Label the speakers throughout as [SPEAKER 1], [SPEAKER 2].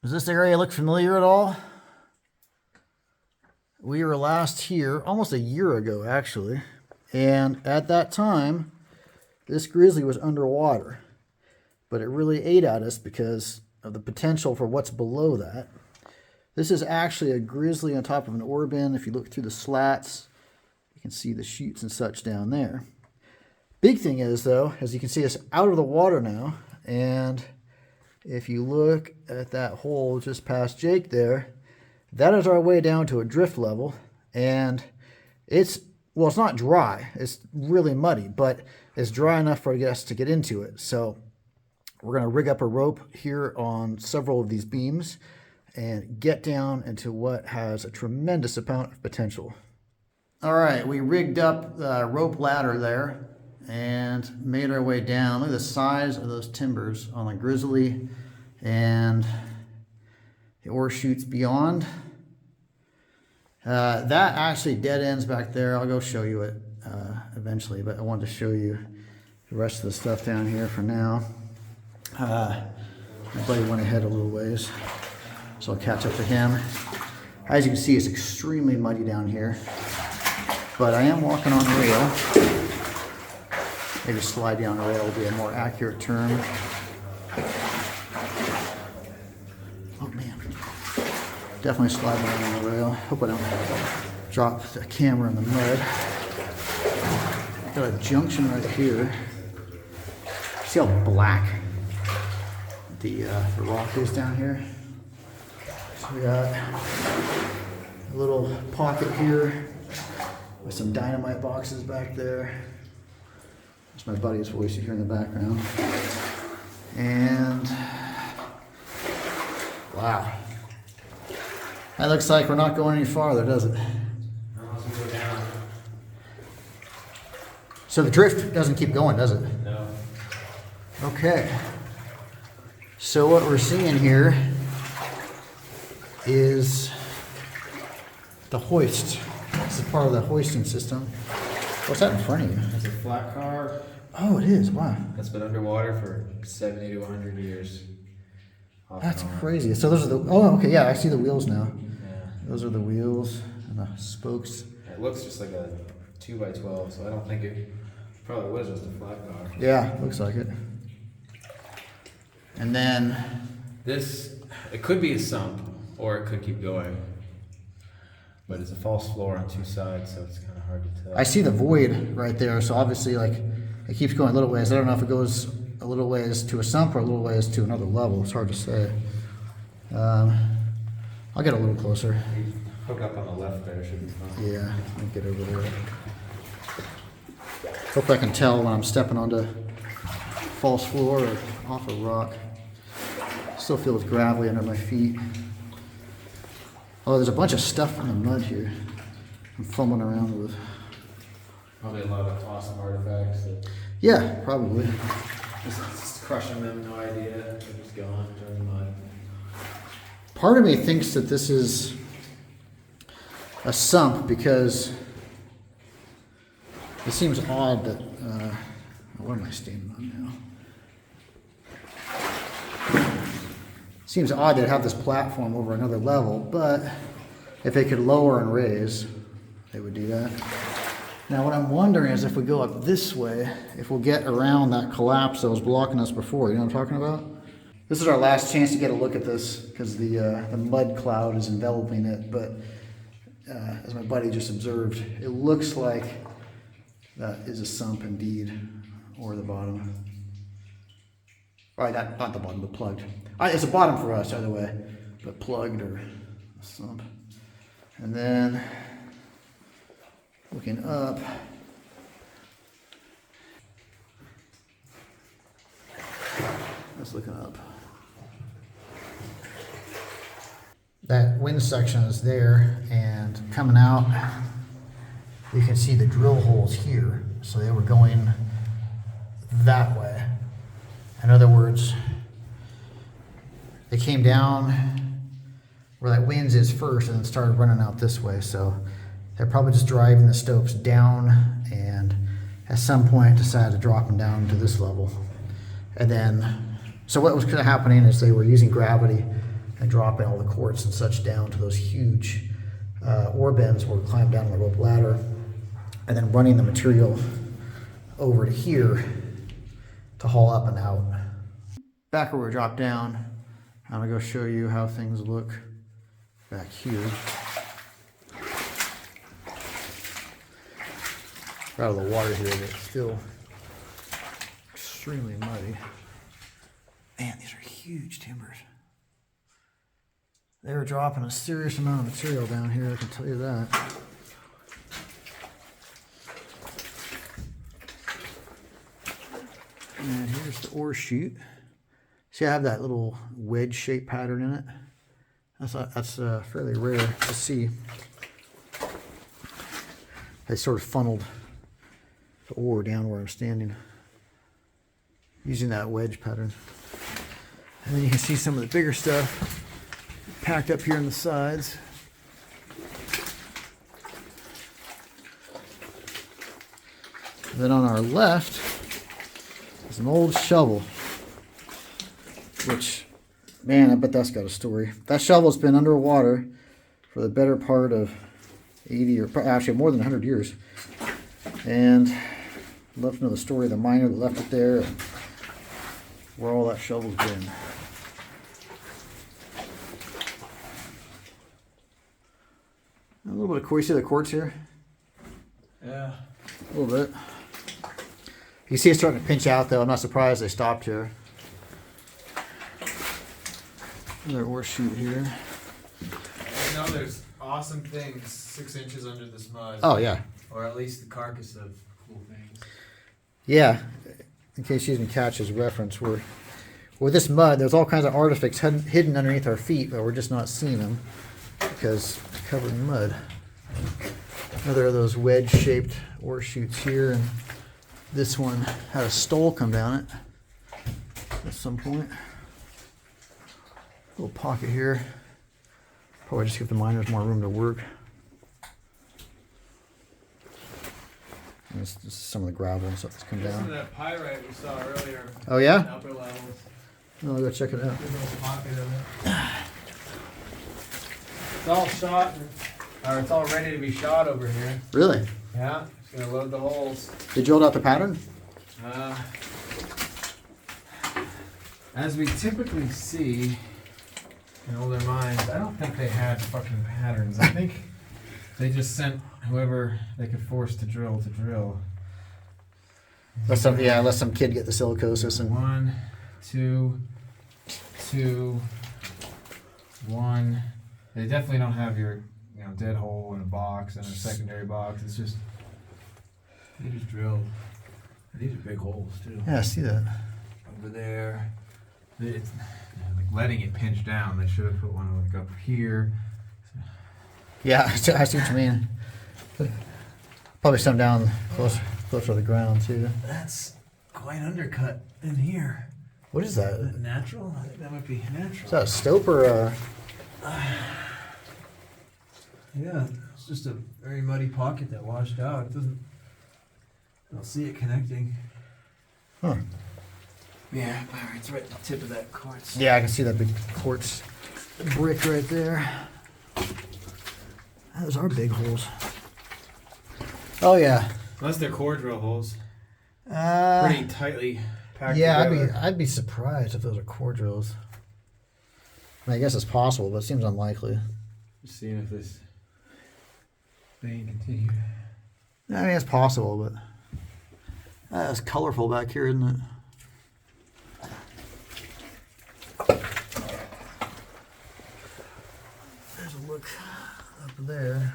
[SPEAKER 1] Does this area look familiar at all? We were last here almost a year ago, actually. And at that time, this grizzly was underwater. But it really ate at us because of the potential for what's below that. This is actually a grizzly on top of an ore bin. If you look through the slats, you can see the chutes and such down there. Big thing is, though, as you can see, it's out of the water now. And if you look at that hole just past Jake there, that is our way down to a drift level. And it's not dry. It's really muddy, but it's dry enough for us to get into it. So we're going to rig up a rope here on several of these beams and get down into what has a tremendous amount of potential. All right, we rigged up the rope ladder there and made our way down. Look at the size of those timbers on the grizzly and the ore chutes beyond. That actually dead ends back there. I'll go show you it eventually, but I wanted to show you the rest of the stuff down here for now. My buddy went ahead a little ways, so I'll catch up to him. As you can see, it's extremely muddy down here, but I am walking on rail. Maybe slide down rail would be a more accurate term. Oh man, definitely slide down on the rail. Hope I don't drop the camera in the mud. Got a junction right here. See how black the rock is down here? So we got a little pocket here with some dynamite boxes back there. That's my buddy's voice you hear in the background. And wow. That looks like we're not going any farther, does it?
[SPEAKER 2] Unless we go down.
[SPEAKER 1] So the drift doesn't keep going, does it?
[SPEAKER 2] No.
[SPEAKER 1] Okay. So what we're seeing here is the hoist. This is part of the hoisting system. What's that in front of you?
[SPEAKER 2] It's a flat car
[SPEAKER 1] Oh, it is. Wow.
[SPEAKER 2] that's been underwater for 70 to 100 years. Off
[SPEAKER 1] That's
[SPEAKER 2] and on.
[SPEAKER 1] crazy. So those are the, oh, okay, yeah, I see the wheels now.
[SPEAKER 2] Yeah.
[SPEAKER 1] Those are the wheels and the spokes.
[SPEAKER 2] It looks just like a 2x12, so I don't think it probably was just a flat car.
[SPEAKER 1] Yeah, looks like it. And then,
[SPEAKER 2] This, it could be a sump, or it could keep going. But it's a false floor on two sides, so it's kind of hard to tell.
[SPEAKER 1] I see the void right there, so obviously, like, it keeps going a little ways. I don't know if it goes a little ways to a sump or a little ways to another level. It's hard to say. I'll get a little closer.
[SPEAKER 2] Hook up on the left there, should be fine.
[SPEAKER 1] Yeah, let me get over there. Hope I can tell when I'm stepping onto false floor or off a rock. Still feels gravelly under my feet. Oh, there's a bunch of stuff in the mud here I'm fumbling around with.
[SPEAKER 2] Probably a lot of awesome artifacts that
[SPEAKER 1] Yeah, probably.
[SPEAKER 2] just crushing them, no idea. They're just gone during the mud.
[SPEAKER 1] Part of me thinks that this is a sump because it seems odd that, what am I standing on now? Seems odd to have this platform over another level, but if they could lower and raise, they would do that. Now what I'm wondering is if we go up this way, if we'll get around that collapse that was blocking us before. You know what I'm talking about? This is our last chance to get a look at this because the mud cloud is enveloping it, but as my buddy just observed, it looks like that is a sump indeed, or the bottom. All right, not the bottom, but plugged. All right, it's a bottom for us either way, but plugged or a sump. And then looking up, let's look up. That wind section is there, and coming out, you can see the drill holes here. So they were going that way. In other words, they came down where that winds is first and then started running out this way. So they're probably just driving the stopes down and at some point decided to drop them down to this level. And then, so what was happening is they were using gravity and dropping all the quartz and such down to those huge ore bins where we climb down on the rope ladder, and then running the material over to here to haul up and out. Back where we dropped down, I'm gonna go show you how things look back here. We're out of the water here, but it's still extremely muddy. Man, these are huge timbers. They were dropping a serious amount of material down here, I can tell you that. And here's the ore chute. See, I have that little wedge-shaped pattern in it. That's fairly rare to see. They sort of funneled the ore down where I'm standing, using that wedge pattern. And then you can see some of the bigger stuff packed up here on the sides. And then on our left is an old shovel, which, man, I bet that's got a story. That shovel's been underwater for the better part of 80 or actually more than 100 years. And I'd love to know the story of the miner that left it there and where all that shovel's been. A little bit of quartz. You see the quartz here?
[SPEAKER 2] Yeah.
[SPEAKER 1] A little bit. You see it's starting to pinch out though. I'm not surprised they stopped here. Another ore chute here.
[SPEAKER 2] I know there's awesome things 6 inches under this mud.
[SPEAKER 1] Oh yeah.
[SPEAKER 2] Or at least the carcass of cool things.
[SPEAKER 1] Yeah. In case you didn't catch his reference, with this mud, there's all kinds of artifacts hidden underneath our feet, but we're just not seeing them because they're covered in mud. Another of those wedge-shaped ore chutes here, and this one had a stole come down it at some point. Little pocket here. Probably just give the miners more room to work. And this is some of the gravel and stuff that's come
[SPEAKER 2] Some of
[SPEAKER 1] down.
[SPEAKER 2] that pyrite we saw earlier.
[SPEAKER 1] Oh yeah?
[SPEAKER 2] In upper levels.
[SPEAKER 1] Oh, I'll go check it out.
[SPEAKER 2] There's a little pocket of it. It's all shot, or it's all ready to be shot over here.
[SPEAKER 1] Really?
[SPEAKER 2] Yeah, just gonna load the holes.
[SPEAKER 1] Did you hold out the pattern?
[SPEAKER 2] As we typically see in older mines, I don't think they had fucking patterns. I think they just sent whoever they could force to drill to drill.
[SPEAKER 1] Let some kid get the silicosis and
[SPEAKER 2] 1, 2, 2, 1. They definitely don't have your, dead hole in a box and a secondary box. It's just they just drilled. These are big holes too.
[SPEAKER 1] yeah, I see that.
[SPEAKER 2] Over there, it's like letting it pinch down. They should have put one like up here.
[SPEAKER 1] Yeah, I see what you mean. Probably some down closer to the ground too.
[SPEAKER 2] That's quite undercut in here.
[SPEAKER 1] What is that?
[SPEAKER 2] Natural? I think that might be natural.
[SPEAKER 1] Is that a stope or
[SPEAKER 2] Yeah, it's just a very muddy pocket that washed out. It doesn't. I don't see it connecting.
[SPEAKER 1] Huh.
[SPEAKER 2] Yeah, it's right at the tip of that quartz.
[SPEAKER 1] Yeah, I can see that big quartz brick right there. Those are big holes. Oh yeah.
[SPEAKER 2] Unless they're core drill holes.
[SPEAKER 1] Uh,
[SPEAKER 2] Pretty tightly packed
[SPEAKER 1] yeah,
[SPEAKER 2] together.
[SPEAKER 1] I'd be surprised if those are core drills. I mean, I guess it's possible, but it seems unlikely.
[SPEAKER 2] Just seeing if this thing continue.
[SPEAKER 1] I mean, it's possible, but it's colorful back here, isn't it? There's a look up there.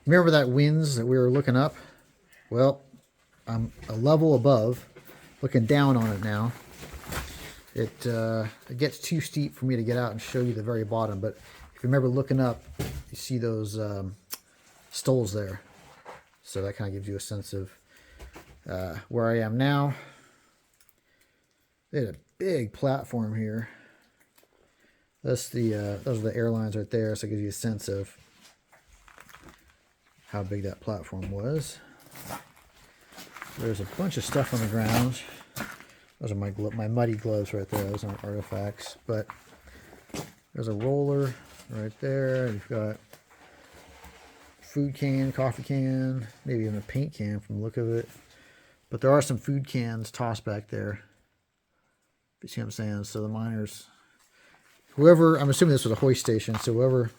[SPEAKER 1] Remember that winze that we were looking up? Well, I'm a level above, looking down on it now. It gets too steep for me to get out and show you the very bottom, but if you remember looking up, you see those stoles there. So that kind of gives you a sense of where I am now. They had a big platform here. That's the those are the airlines right there, so it gives you a sense of how big that platform was. There's a bunch of stuff on the ground. Those are my muddy gloves right there. Those aren't artifacts, but there's a roller right there. You've got food can, coffee can, maybe even a paint can from the look of it. But there are some food cans tossed back there. You see what I'm saying? So the miners, whoever, I'm assuming this was a hoist station, so whoever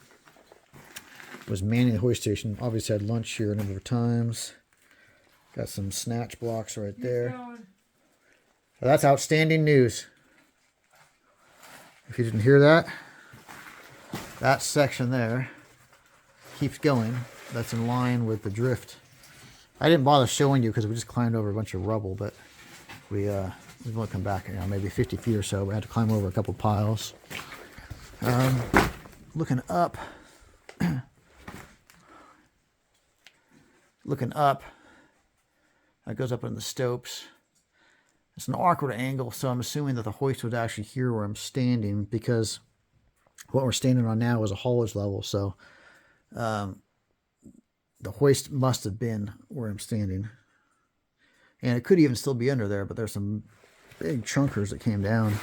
[SPEAKER 1] was manning the hoist station obviously had lunch here a number of times. Got some snatch blocks right there. So that's outstanding news. If you didn't hear that, that section there keeps going. That's in line with the drift. I didn't bother showing you because we just climbed over a bunch of rubble, but we've only come back, maybe 50 feet or so. We had to climb over a couple piles. Looking up, that goes up in the stopes. It's an awkward angle, so I'm assuming that the hoist was actually here where I'm standing, because what we're standing on now is a haulage level, so the hoist must have been where I'm standing. And it could even still be under there, but there's some big chunkers that came down.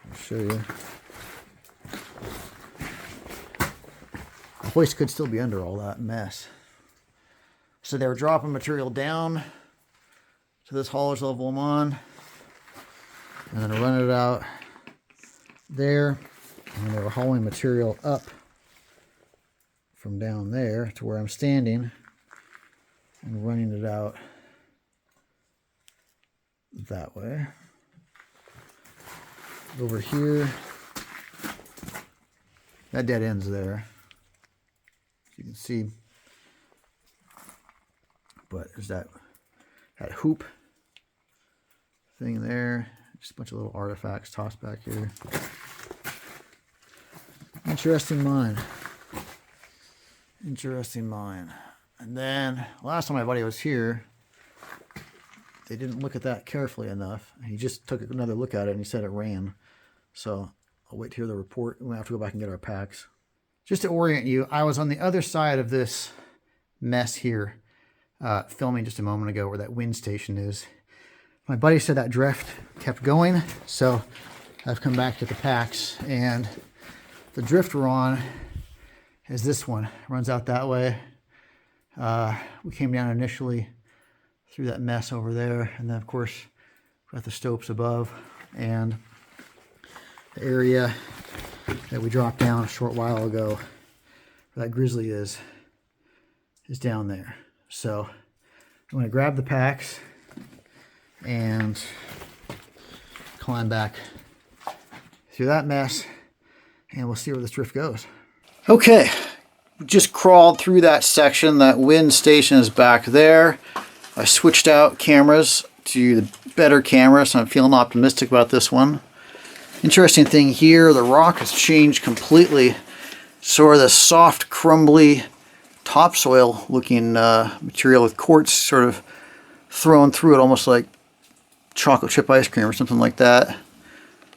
[SPEAKER 1] I'll show you. The hoist could still be under all that mess. So they were dropping material down to this haulage level I'm on, and then running it out there, and they were hauling material up from down there to where I'm standing and running it out that way. Over here, that dead end's there, you can see, but there's that hoop thing there. Just a bunch of little artifacts tossed back here. Interesting mine. Interesting mine. And then last time my buddy was here, they didn't look at that carefully enough. He just took another look at it and he said it ran. So I'll wait to hear the report. We'll have to go back and get our packs. Just to orient you, I was on the other side of this mess here, filming just a moment ago where that wind station is. My buddy said that drift kept going, so I've come back to the packs, and the drift we're on is this one. It runs out that way. We came down initially through that mess over there, and then of course got the stopes above, and the area that we dropped down a short while ago where that grizzly is down there. So I'm going to grab the packs and climb back through that mess, and we'll see where this drift goes. Okay, just crawled through that section. That wind station is back there. I switched out cameras to the better camera, so I'm feeling optimistic about this one. Interesting thing here, the rock has changed completely. Sort of the soft, crumbly, topsoil looking material with quartz sort of thrown through it, almost like chocolate chip ice cream or something like that.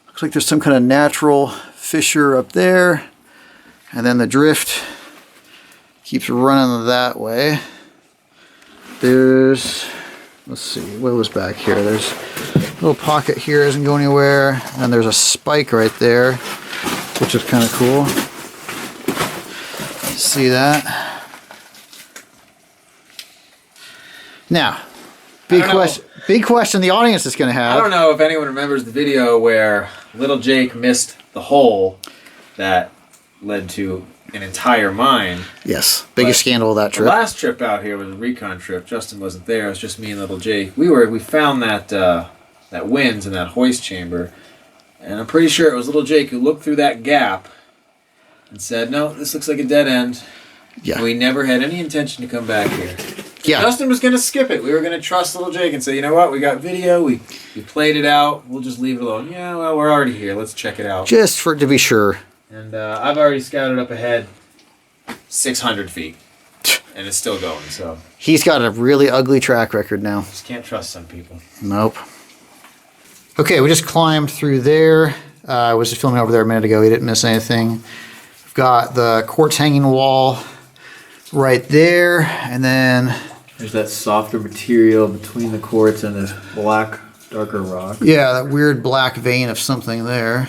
[SPEAKER 1] Looks like there's some kind of natural fissure up there, and then the drift keeps running that way. There's, let's see, what was back here? There's a little pocket here, doesn't go anywhere, and there's a spike right there, which is kind of cool. See that? Now, big question the audience is going to have.
[SPEAKER 2] I don't know if anyone remembers the video where little Jake missed the hole that led to an entire mine.
[SPEAKER 1] Yes, biggest scandal of that trip.
[SPEAKER 2] The last trip out here was a recon trip. Justin wasn't there. It was just me and little Jake. We found that winds in that hoist chamber, and I'm pretty sure it was little Jake who looked through that gap and said, "No, this looks like a dead end."
[SPEAKER 1] Yeah.
[SPEAKER 2] We never had any intention to come back here.
[SPEAKER 1] Yeah.
[SPEAKER 2] Justin was going to skip it. We were going to trust little Jake and say, you know what, we got video, we played it out, we'll just leave it alone. Yeah, well, we're already here, let's check it out.
[SPEAKER 1] Just to be sure.
[SPEAKER 2] And I've already scouted up ahead 600 feet, and it's still going, so.
[SPEAKER 1] He's got a really ugly track record now.
[SPEAKER 2] Just can't trust some people.
[SPEAKER 1] Nope. Okay, we just climbed through there. I was just filming over there a minute ago. We didn't miss anything. We've got the quartz hanging wall right there, and then
[SPEAKER 2] there's that softer material between the quartz and this black darker rock.
[SPEAKER 1] Yeah, that weird black vein of something there.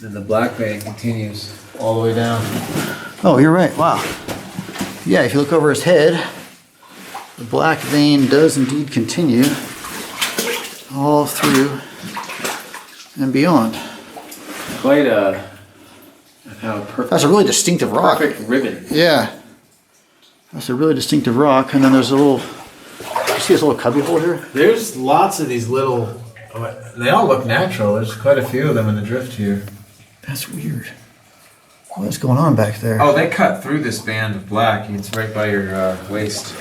[SPEAKER 2] And the black vein continues all the way down.
[SPEAKER 1] Oh, you're right. Wow. Yeah, if you look over his head, the black vein does indeed continue all through and beyond.
[SPEAKER 2] Quite a perfect.
[SPEAKER 1] That's a really distinctive rock.
[SPEAKER 2] Perfect ribbon.
[SPEAKER 1] Yeah. That's a really distinctive rock. And then there's a little, you see this little cubby hole here?
[SPEAKER 2] There's lots of these little. They all look natural. There's quite a few of them in the drift here.
[SPEAKER 1] That's weird. What's going on back there?
[SPEAKER 2] Oh, they cut through this band of black. It's right by your waist.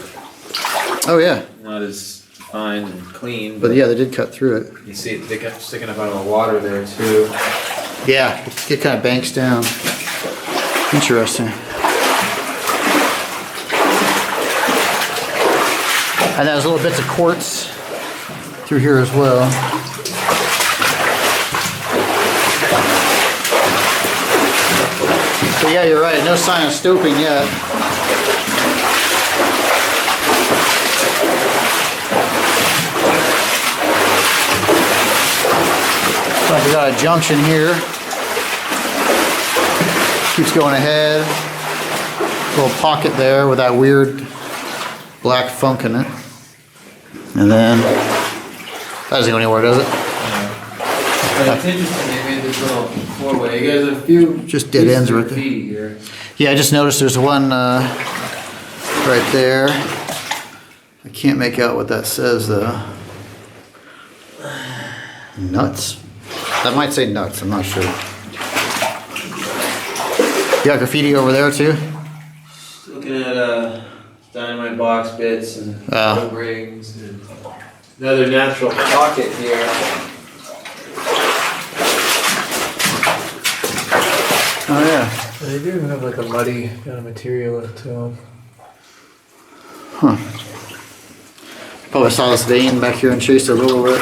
[SPEAKER 1] Oh, yeah.
[SPEAKER 2] Not as fine and clean.
[SPEAKER 1] But yeah, they did cut through it.
[SPEAKER 2] You see it sticking up out of the water there too.
[SPEAKER 1] Yeah, it kind of banks down. Interesting. And there's little bits of quartz through here as well. But yeah, you're right. No sign of stopping yet. Looks like we got a junction here. Keeps going ahead. Little pocket there with that weird black funk in it. And then that doesn't go anywhere, does it?
[SPEAKER 2] But it's interesting they made this little four-way. You guys have a few
[SPEAKER 1] just dead ends right there.
[SPEAKER 2] Here.
[SPEAKER 1] Yeah, I just noticed there's one right there. I can't make out what that says though. Nuts? That might say nuts, I'm not sure. You got graffiti over there too?
[SPEAKER 2] Looking at dynamite box bits and wood rings and another natural pocket here.
[SPEAKER 1] Oh yeah.
[SPEAKER 2] They do have like a muddy kind of material to them.
[SPEAKER 1] Huh. Probably saw this vein back here and chased it a little bit.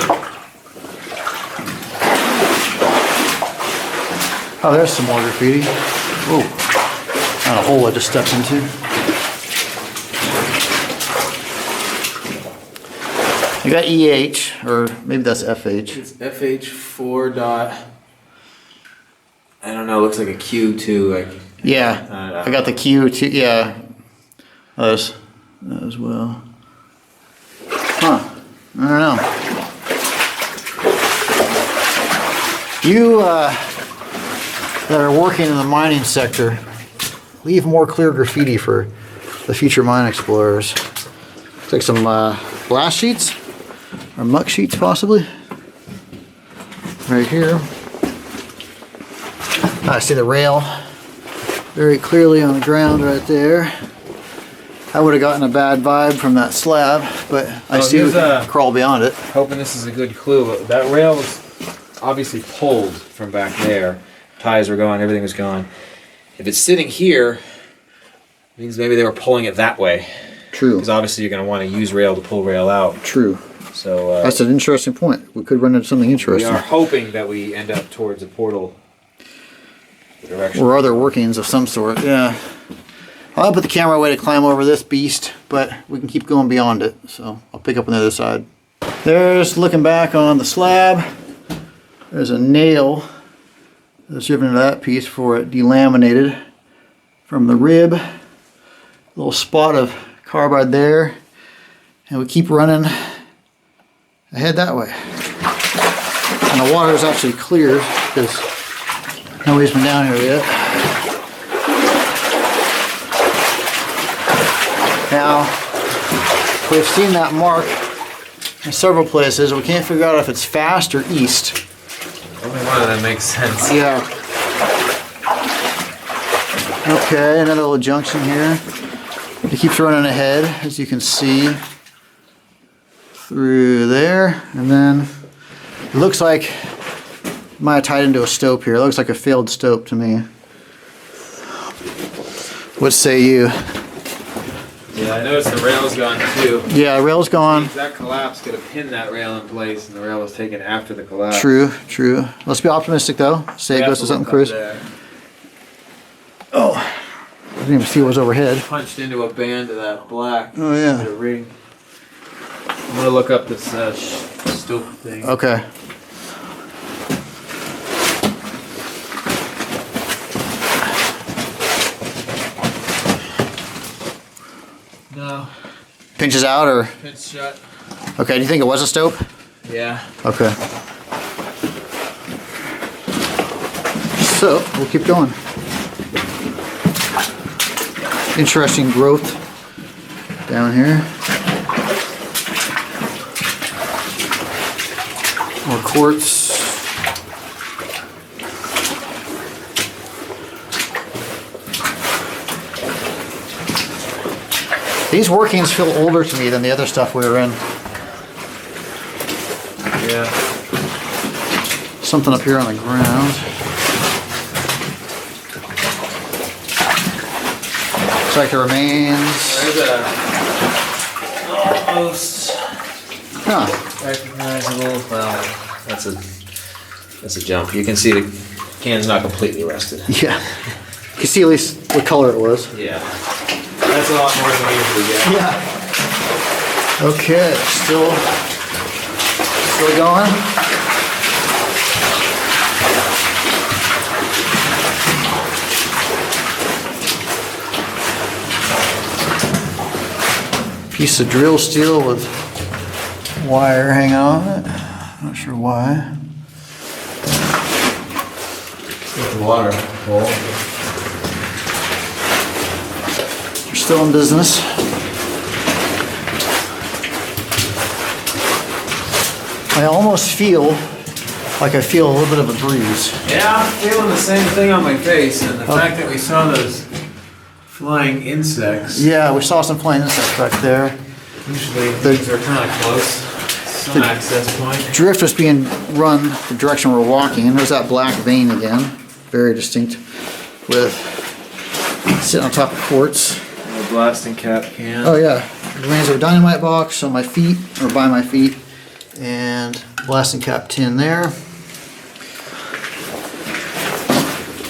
[SPEAKER 1] Oh, there's some more graffiti. Whoa. Not a hole I just stepped into. I got EH, or maybe that's FH.
[SPEAKER 2] It's FH4 dot. I don't know. It looks like a Q too. Like.
[SPEAKER 1] Yeah, I got the Q too. Yeah, that as well. Huh? I don't know. You that are working in the mining sector, leave more clear graffiti for the future mine explorers. Looks like some blast sheets or muck sheets, possibly. Right here. I see the rail very clearly on the ground right there. I would have gotten a bad vibe from that slab, but I see we can crawl beyond it.
[SPEAKER 2] Hoping this is a good clue. That rail was obviously pulled from back there. Ties were gone, everything was gone. If it's sitting here, it means maybe they were pulling it that way.
[SPEAKER 1] True.
[SPEAKER 2] Because obviously you're going to want to use rail to pull rail out.
[SPEAKER 1] True.
[SPEAKER 2] So
[SPEAKER 1] that's an interesting point. We could run into something interesting.
[SPEAKER 2] We are hoping that we end up towards a portal direction.
[SPEAKER 1] Or other workings of some sort, yeah. I'll put the camera away to climb over this beast, but we can keep going beyond it. So I'll pick up on the other side. There's, looking back on the slab, there's a nail that's driven into that piece before it delaminated from the rib. A little spot of carbide there. And we keep running ahead that way. And the water is actually clear because nobody's been down here yet. Now, we've seen that mark in several places. We can't figure out if it's fast or east.
[SPEAKER 2] Only one of them makes sense.
[SPEAKER 1] Yeah. Okay, another little junction here. It keeps running ahead, as you can see, through there. And then it looks like it might have tied into a stope here. It looks like a failed stope to me. What say you?
[SPEAKER 2] Yeah, I noticed the rail's gone too.
[SPEAKER 1] Yeah, the rail's gone.
[SPEAKER 2] That collapse could have pinned that rail in place, and the rail was taken after the collapse.
[SPEAKER 1] True, true. Let's be optimistic though. Say it goes to something, Chris. Oh, I didn't even see what was overhead.
[SPEAKER 2] Punched into a band of that black.
[SPEAKER 1] Oh yeah.
[SPEAKER 2] Ring. I'm gonna look up this stope thing.
[SPEAKER 1] Okay.
[SPEAKER 2] No,
[SPEAKER 1] Pinches out or?
[SPEAKER 2] it's shut.
[SPEAKER 1] Okay, do you think it was a stope?
[SPEAKER 2] Yeah.
[SPEAKER 1] Okay. So, we'll keep going. Interesting growth down here. More quartz. These workings feel older to me than the other stuff we were in.
[SPEAKER 2] Yeah.
[SPEAKER 1] Something up here on the ground. Looks like the remains.
[SPEAKER 2] There's a almost
[SPEAKER 1] Huh.
[SPEAKER 2] recognizable. Well, that's a jump. You can see the can's not completely rusted.
[SPEAKER 1] Yeah. You can see at least what color it was.
[SPEAKER 2] Yeah. That's a lot more than we usually get.
[SPEAKER 1] Yeah. Okay, still going. Piece of drill steel with wire hanging on it. Not sure why.
[SPEAKER 2] With the water hole.
[SPEAKER 1] We're still in business. I almost feel like I feel a little bit of a breeze.
[SPEAKER 2] Yeah, I'm feeling the same thing on my face, and the fact that we saw those flying insects.
[SPEAKER 1] Yeah, we saw some flying insects back there.
[SPEAKER 2] Usually things are kind of close. Some access point.
[SPEAKER 1] Drift was being run the direction we're walking, and there's that black vein again, very distinct, with sitting on top of quartz.
[SPEAKER 2] And a blasting cap can.
[SPEAKER 1] Oh yeah, remains of a dynamite box on my feet, or by my feet, and blasting cap tin there.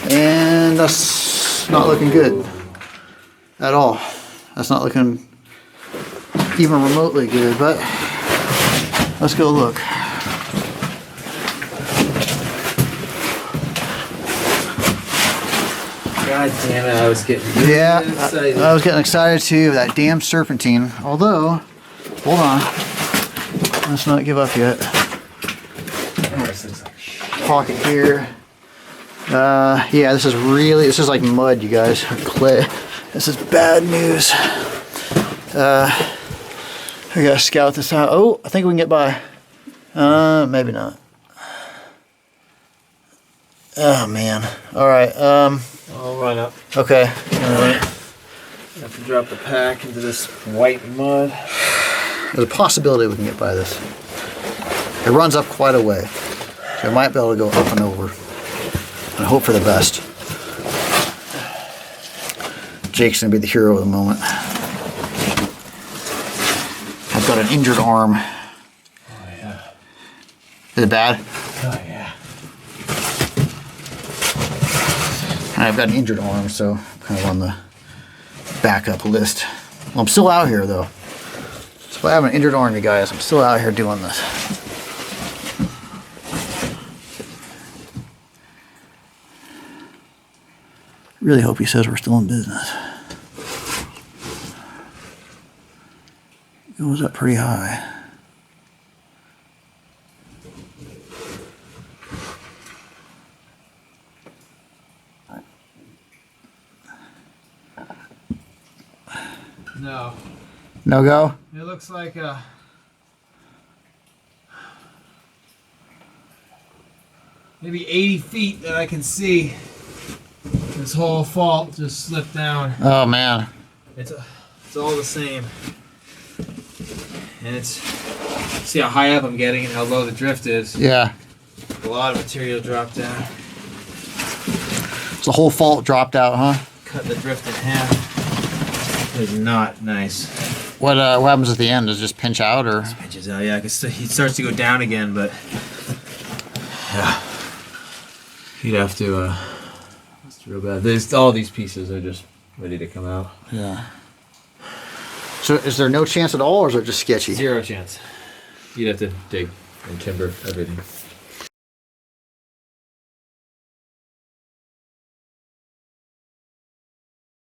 [SPEAKER 1] And that's not looking good at all. That's not looking even remotely good, but let's go look.
[SPEAKER 2] God damn it, I was getting
[SPEAKER 1] Yeah,
[SPEAKER 2] excited.
[SPEAKER 1] I was getting excited too with that damn serpentine. Although, hold on, let's not give up yet. Pocket here. Yeah, this is like mud, you guys, or clay. This is bad news. We gotta scout this out. Oh, I think we can get by. Maybe not. Oh man. All right.
[SPEAKER 2] I'll run up.
[SPEAKER 1] Okay.
[SPEAKER 2] I have to drop the pack into this white mud.
[SPEAKER 1] There's a possibility we can get by this. It runs up quite a way, so I might be able to go up and over. And hope for the best. Jake's gonna be the hero of the moment. I've got an injured arm.
[SPEAKER 2] Oh yeah.
[SPEAKER 1] Is it bad?
[SPEAKER 2] Oh yeah.
[SPEAKER 1] I've got an injured arm, so I'm kind of on the backup list. Well, I'm still out here though. So if I have an injured arm, you guys, I'm still out here doing this. Really hope he says we're still in business. It goes up pretty high.
[SPEAKER 2] No.
[SPEAKER 1] No go?
[SPEAKER 2] It looks like maybe 80 feet that I can see. This whole fault just slipped down.
[SPEAKER 1] Oh man.
[SPEAKER 2] It's all the same. And see how high up I'm getting and how low the drift is.
[SPEAKER 1] Yeah.
[SPEAKER 2] A lot of material dropped down.
[SPEAKER 1] So the whole fault dropped out, huh?
[SPEAKER 2] Cut the drift in half. It is not nice.
[SPEAKER 1] What happens at the end? Does it just pinch out or?
[SPEAKER 2] Pinches out, yeah. He starts to go down again, but yeah, he'd have to. It's real bad. All these pieces are just ready to come out.
[SPEAKER 1] Yeah. So is there no chance at all, or is it just sketchy?
[SPEAKER 2] 0 chance. You'd have to dig.
[SPEAKER 3] and timber, everything.